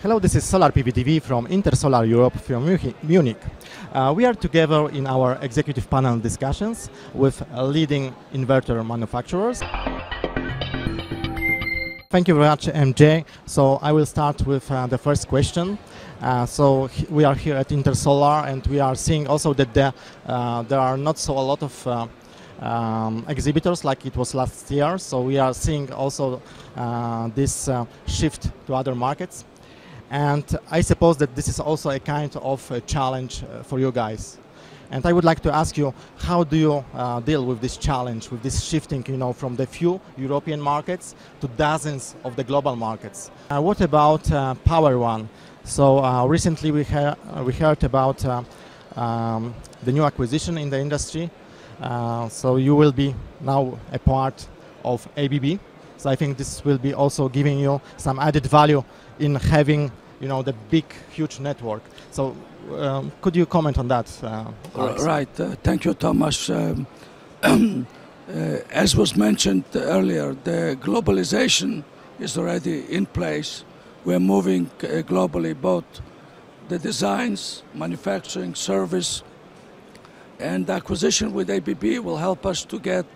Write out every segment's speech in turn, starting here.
Hello, this is Solar PVTV from Intersolar Europe from Munich. We are together in our executive panel discussions with leading inverter manufacturers. Thank you very much, MJ. So I will start with the first question. We are here at Intersolar, and we are seeing also that there are not so a lot of exhibitors like it was last year. So we are seeing also this shift to other markets. And I suppose that this is also a kind of a challenge for you guys. And I would like to ask you, how do you deal with this challenge, with this shifting, from the few European markets to dozens of the global markets? What about Power One? So recently we heard about the new acquisition in the industry. So you will be now a part of ABB. So I think this will be also giving you some added value in having the big, huge network. So could you comment on that? Right. Thank you, Thomas. As was mentioned earlier, the globalization is already in place. We're moving globally, both the designs, manufacturing, service, and the acquisition with ABB will help us to get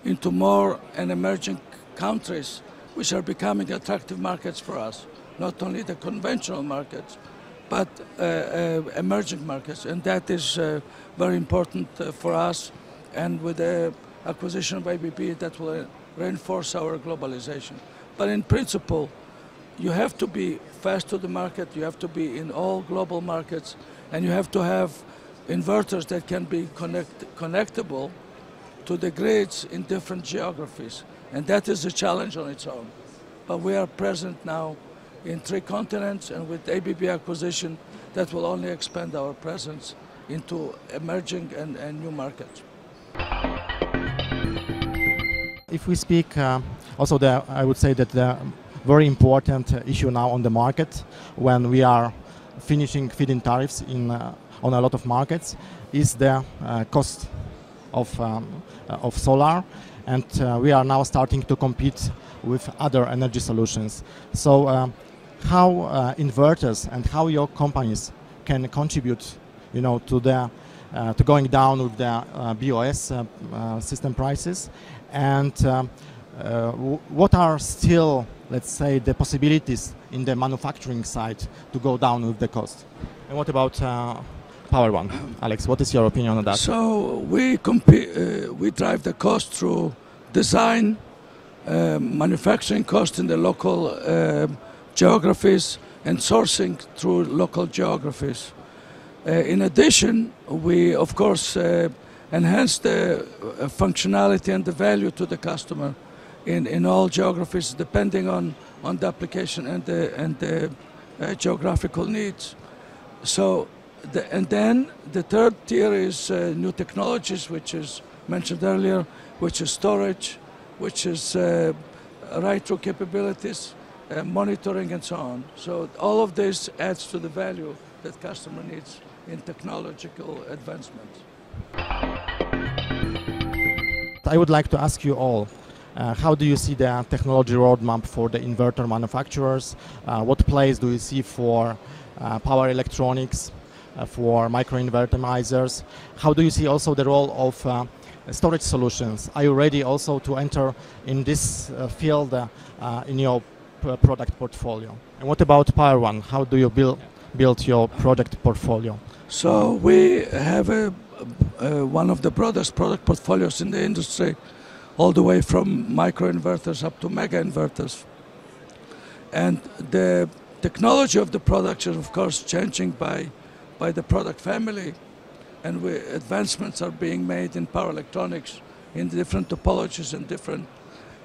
into more and emerging countries, which are becoming attractive markets for us. Not only the conventional markets, but emerging markets. And that is very important for us. And with the acquisition of ABB, that will reinforce our globalization. But in principle, you have to be fast to the market, you have to be in all global markets, and you have to have inverters that can be connectable to the grids in different geographies. And that is a challenge on its own. But we are present now in 3 continents, and with ABB acquisition, that will only expand our presence into emerging and new markets. If we speak also, I would say that the very important issue now on the market, when we are finishing feed-in tariffs on a lot of markets, is the cost of solar, and we are now starting to compete with other energy solutions. So how inverters and how your companies can contribute, to going down with the BOS system prices, and what are still, let's say, the possibilities in the manufacturing side to go down with the cost? And what about Power One? Alex, what is your opinion on that? So we drive the cost through design, manufacturing cost in the local geographies, and sourcing through local geographies. In addition, we of course enhance the functionality and the value to the customer in all geographies, depending on the application and the geographical needs. So, and then the third tier is new technologies, which is mentioned earlier, which is storage, which is right-through capabilities, monitoring, and so on. So all of this adds to the value that customer needs in technological advancement. I would like to ask you all, how do you see the technology roadmap for the inverter manufacturers? What place do you see for power electronics, for microinvertomizers? How do you see also the role of storage solutions? Are you ready also to enter in this field in your product portfolio? And what about Power One? How do you build your product portfolio? So we have one of the broadest product portfolios in the industry, all the way from microinverters up to mega inverters. And the technology of the products is of course changing by the product family, and advancements are being made in power electronics in different topologies and different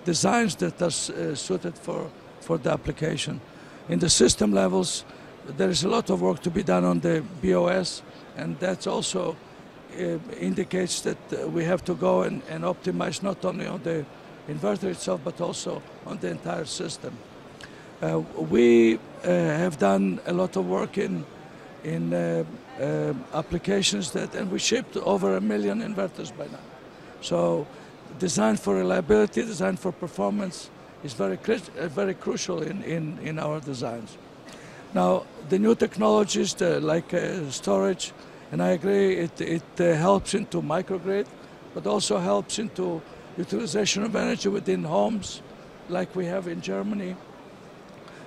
designs that are suited for the application. In the system levels, there is a lot of work to be done on the BOS, and that also indicates that we have to go and optimize not only on the inverter itself, but also on the entire system. We have done a lot of work in applications and we shipped over 1 million inverters by now. So design for reliability, design for performance is very crucial in our designs. Now, the new technologies like storage, and I agree, it helps into microgrid, but also helps into utilization of energy within homes, like we have in Germany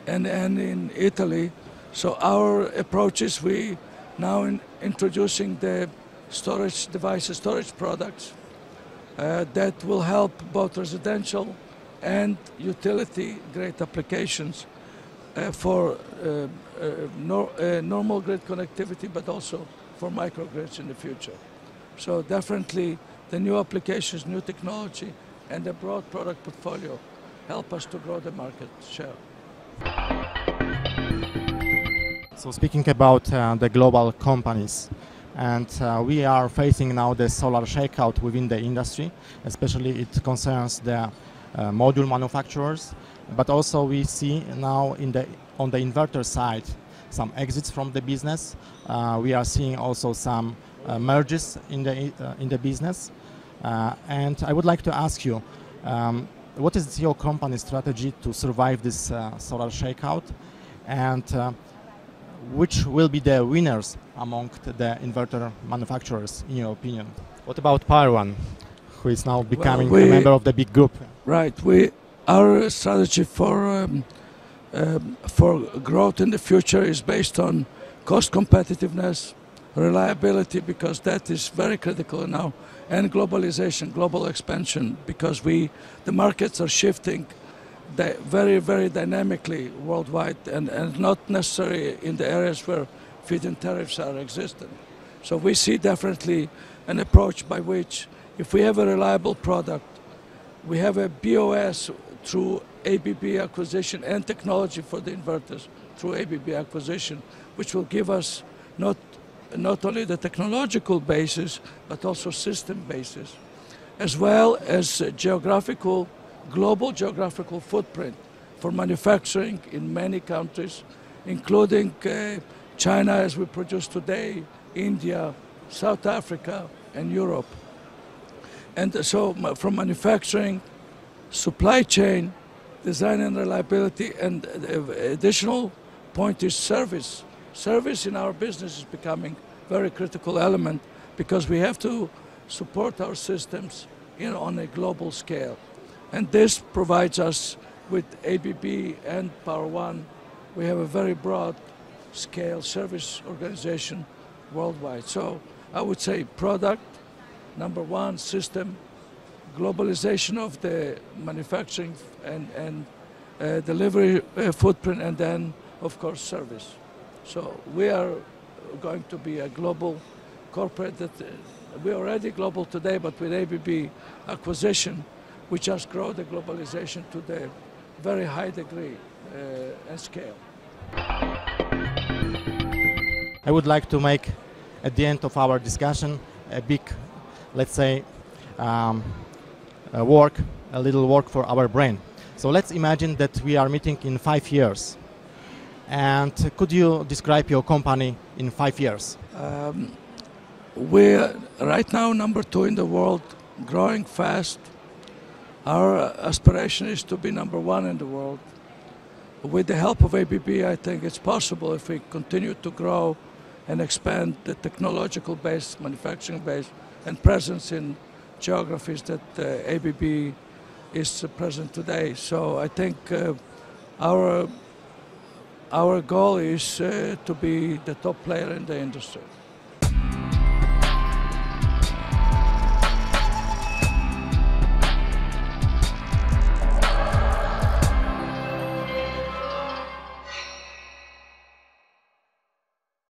and in Italy. So our approach is we now introducing the storage devices, storage products that will help both residential and utility grade applications for normal grid connectivity, but also for microgrids in the future. So definitely the new applications, new technology, and a broad product portfolio help us to grow the market share. So speaking about the global companies, and we are facing now the solar shakeout within the industry, especially it concerns the module manufacturers, but also we see now on the inverter side some exits from the business. We are seeing also some mergers in the business, and I would like to ask you, what is your company strategy to survive this solar shakeout, and which will be the winners among the inverter manufacturers, in your opinion? What about Power One, who is now becoming a member of the big group? Right. Our strategy for growth in the future is based on cost competitiveness, reliability, because that is very critical now, and globalization, global expansion, because the markets are shifting very, very dynamically worldwide, and not necessarily in the areas where feed-in tariffs are existent. So we see definitely an approach by which, if we have a reliable product, we have a BOS through ABB acquisition and technology for the inverters through ABB acquisition, which will give us not only the technological basis, but also system basis, as well as global geographical footprint for manufacturing in many countries, including China, as we produce today, India, South Africa, and Europe. And so from manufacturing, supply chain, design and reliability, and the additional point is service. Service in our business is becoming a very critical element, because we have to support our systems on a global scale. And this provides us with ABB and Power One. We have a very broad scale service organization worldwide. So I would say product, number one, system, globalization of the manufacturing and delivery footprint, and then, of course, service. So we are going to be a global corporate that we're already global today, but with ABB acquisition, we just grow the globalization to the very high degree and scale. I would like to make, at the end of our discussion, a big, let's say, a little work for our brain. So let's imagine that we are meeting in 5 years. And could you describe your company in 5 years? We're right now number 2 in the world, growing fast. Our aspiration is to be number 1 in the world. With the help of ABB, I think it's possible, if we continue to grow and expand the technological base, manufacturing base, and presence in geographies that ABB is present today. So I think our goal is to be the top player in the industry.